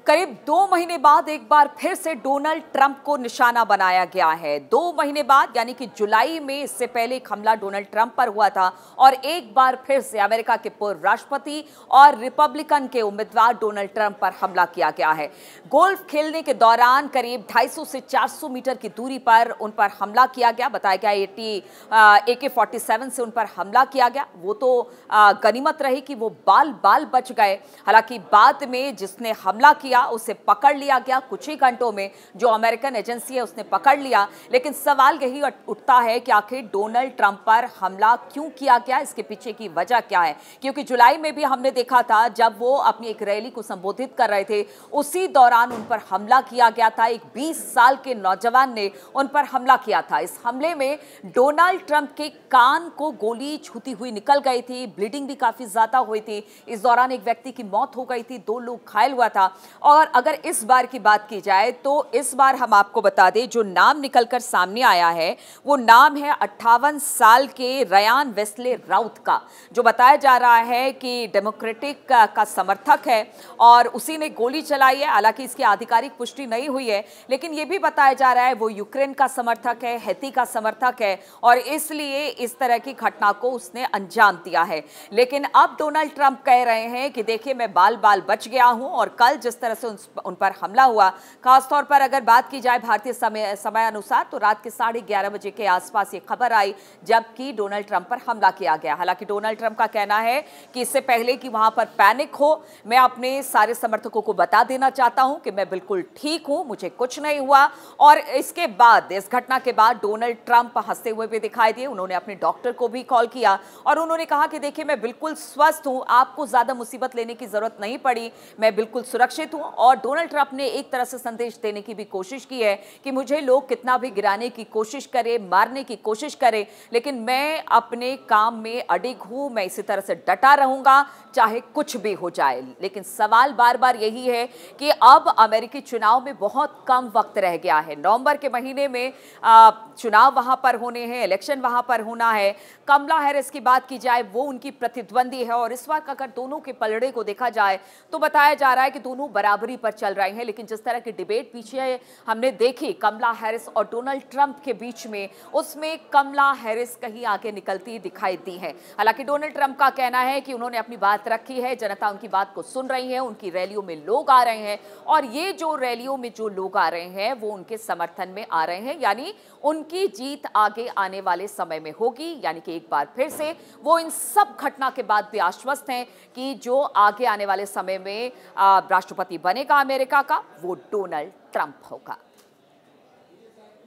करीब 2 महीने बाद एक बार फिर से डोनाल्ड ट्रंप को निशाना बनाया गया है। 2 महीने बाद यानी कि जुलाई में इससे पहले एक हमला डोनाल्ड ट्रंप पर हुआ था और एक बार फिर से अमेरिका के पूर्व राष्ट्रपति और रिपब्लिकन के उम्मीदवार डोनाल्ड ट्रंप पर हमला किया गया है। गोल्फ खेलने के दौरान करीब 250 से 400 मीटर की दूरी पर उन पर हमला किया गया। बताया गया AK-47 से उन पर हमला किया गया। वो तो गनीमत रही कि वो बाल बाल बच गए। हालांकि बाद में जिसने हमला किया उसे पकड़ लिया गया कुछ ही घंटों में। जो अमेरिकन एजेंसी है उसने पकड़ लिया। लेकिन सवाल यही उठता है कि आखिर डोनाल्ड ट्रंप पर हमला क्यों किया गया, इसके पीछे की वजह क्या है। क्योंकि जुलाई में भी हमने देखा था जब वो अपनी एक रैली को संबोधित कर रहे थे, उसी दौरान उन पर हमला किया गया था। एक 20 साल के नौजवान ने उन पर हमला किया था। इस हमले में डोनाल्ड ट्रंप के कान को गोली छूती हुई निकल गई थी। ब्लीडिंग भी काफी ज्यादा हुई थी। इस दौरान एक व्यक्ति की मौत हो गई थी, 2 लोग घायल हुआ था। और अगर इस बार की बात की जाए तो इस बार हम आपको बता दें जो नाम निकलकर सामने आया है वो नाम है 58 साल के रयान वेस्ले राउत का, जो बताया जा रहा है कि डेमोक्रेटिक का समर्थक है और उसी ने गोली चलाई है। हालांकि इसकी आधिकारिक पुष्टि नहीं हुई है, लेकिन यह भी बताया जा रहा है वो यूक्रेन का समर्थक है, हैती का समर्थक है और इसलिए इस तरह की घटना को उसने अंजाम दिया है। लेकिन अब डोनाल्ड ट्रंप कह रहे हैं कि देखिए मैं बाल बाल बच गया हूं और कल जिस तरह से उन पर हमला हुआ, खासतौर पर अगर बात की जाए भारतीय समय अनुसार तो रात के 11:30 बजे के आसपास ये खबर आई जबकि डोनाल्ड ट्रंप पर हमला किया गया। हालांकि डोनाल्ड ट्रंप का कहना है कि इससे पहले कि वहां पर पैनिक हो, मैं अपने सारे समर्थकों को बता देना चाहता हूं कि मैं बिल्कुल ठीक हूं, मुझे कुछ नहीं हुआ। और इसके बाद, इस घटना के बाद डोनाल्ड ट्रंप हंसते हुए भी दिखाई दिए। उन्होंने अपने डॉक्टर को भी कॉल किया और उन्होंने कहा कि देखिए मैं बिल्कुल स्वस्थ हूं, आपको ज्यादा मुसीबत लेने की जरूरत नहीं पड़ी, मैं बिल्कुल सुरक्षित हूं। और डोनाल्ड ट्रंप ने एक तरह से संदेश देने की भी कोशिश की है कि मुझे लोग कितना भी गिराने की कोशिश करें, मारने की कोशिश करें, लेकिन मैं अपने काम में अडिग हूं, मैं इसी तरह से डटा रहूंगा चाहे कुछ भी हो जाए। लेकिन सवाल बार बार यही है कि अब अमेरिकी चुनाव में बहुत कम वक्त रह गया है। नवंबर के महीने में चुनाव वहां पर होने हैं, इलेक्शन वहां पर होना है। कमला हैरिस की बात की जाए वो उनकी प्रतिद्वंदी है और इस बार अगर दोनों के पलड़े को देखा जाए तो बताया जा रहा है कि दोनों बराबरी पर चल रहे हैं। लेकिन जिस तरह की डिबेट पीछे हमने देखी कमला हैरिस और डोनाल्ड ट्रंप के बीच में, उसमें कमला हैरिस कहीं आगे निकलती दिखाई दी है। हालांकि डोनाल्ड ट्रंप का कहना है कि उन्होंने अपनी बात रखी है, जनता उनकी बात को सुन रही है, उनकी रैलियों में लोग आ रहे हैं और ये जो रैलियों में जो लोग आ रहे हैं वो उनके समर्थन में आ रहे हैं, यानी उनकी जीत आगे आने वाले समय में होगी। यानी कि एक बार फिर से वो इन सब घटना के बाद भी आश्वस्त हैं कि जो आगे आने वाले समय में राष्ट्रपति बनेगा अमेरिका का वो डोनाल्ड ट्रंप होगा।